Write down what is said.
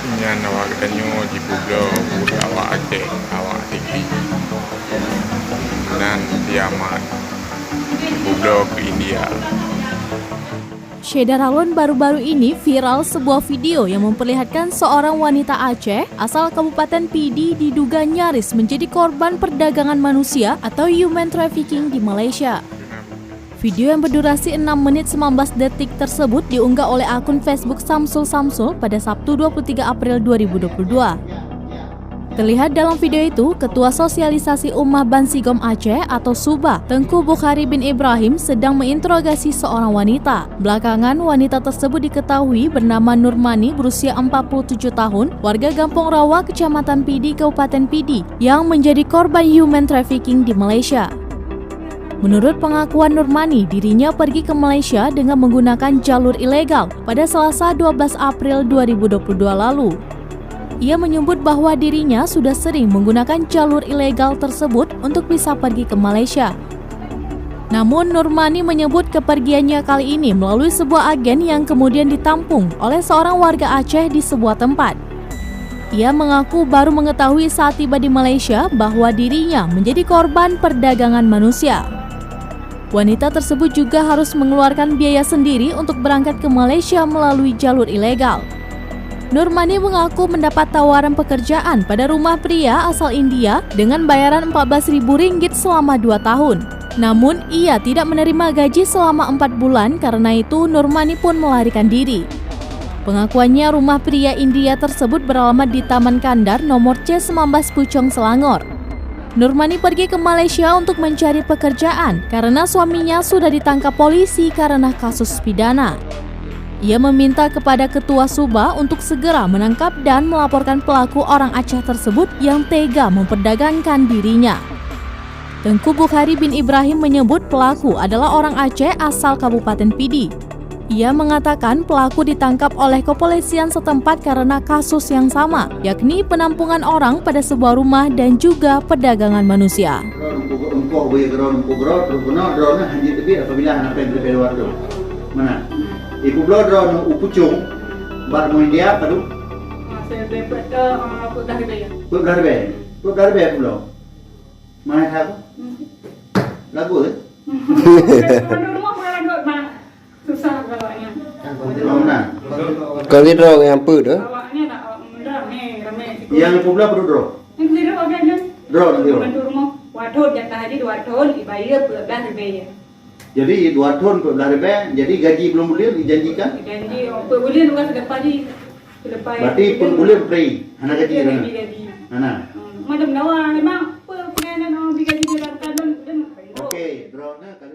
Yan nawagan nyo di Buglo, Budi awak Aceh, awak tinggi. Dan Diaman di Buglo ke India. Syedar Alun baru-baru ini viral sebuah video yang memperlihatkan seorang wanita Aceh asal Kabupaten Pidi diduga nyaris menjadi korban perdagangan manusia atau human trafficking di Malaysia. Video yang berdurasi 6 menit 19 detik tersebut diunggah oleh akun Facebook Samsul Samsul pada Sabtu 23 April 2022. Terlihat dalam video itu, Ketua Sosialisasi Ummah Bansigom Aceh atau Subah, Tengku Bukhari bin Ibrahim sedang menginterogasi seorang wanita. Belakangan, wanita tersebut diketahui bernama Nurmani berusia 47 tahun, warga Gampong Rawa, Kecamatan Pidi, Kabupaten Pidi, yang menjadi korban human trafficking di Malaysia. Menurut pengakuan Nurmani, dirinya pergi ke Malaysia dengan menggunakan jalur ilegal pada Selasa 12 April 2022 lalu. Ia menyebut bahwa dirinya sudah sering menggunakan jalur ilegal tersebut untuk bisa pergi ke Malaysia. Namun Nurmani menyebut kepergiannya kali ini melalui sebuah agen yang kemudian ditampung oleh seorang warga Aceh di sebuah tempat. Ia mengaku baru mengetahui saat tiba di Malaysia bahwa dirinya menjadi korban perdagangan manusia. Wanita tersebut juga harus mengeluarkan biaya sendiri untuk berangkat ke Malaysia melalui jalur ilegal. Nurmani mengaku mendapat tawaran pekerjaan pada rumah pria asal India dengan bayaran Rp14.000 selama 2 tahun. Namun, ia tidak menerima gaji selama 4 bulan, karena itu Nurmani pun melarikan diri. Pengakuannya rumah pria India tersebut beralamat di Taman Kandar nomor C19 Puchong, Selangor. Nurmani pergi ke Malaysia untuk mencari pekerjaan karena suaminya sudah ditangkap polisi karena kasus pidana. Ia meminta kepada Ketua Subah untuk segera menangkap dan melaporkan pelaku orang Aceh tersebut yang tega memperdagangkan dirinya. Tengku Bukhari bin Ibrahim menyebut pelaku adalah orang Aceh asal Kabupaten Pidi. Ia mengatakan pelaku ditangkap oleh kepolisian setempat karena kasus yang sama, yakni penampungan orang pada sebuah rumah dan juga perdagangan manusia. Mana? Ibu blodro upucung, bar mo India padu. Saya dapat put Put darbe pulau. Mana tahu? Lagu eh? Susah galaknya. Mana? Kali dong yang apa dah? Awaknya tak rame. Yang ibu blodro dro. Yang kira orangnya. Dro nanti. Bantu rumah. Waduh, jatah haji 2 tahun dibayar Rp12.000. Jadi 2 tahun ke darbe, jadi gaji belum bulir dijanjikan. Janji per bulan juga selepas ni. Berarti per bulan free. Anak gaji mana? Mana? Macam nawa memang per penganan orang gaji dia datang dan Okey, drone kali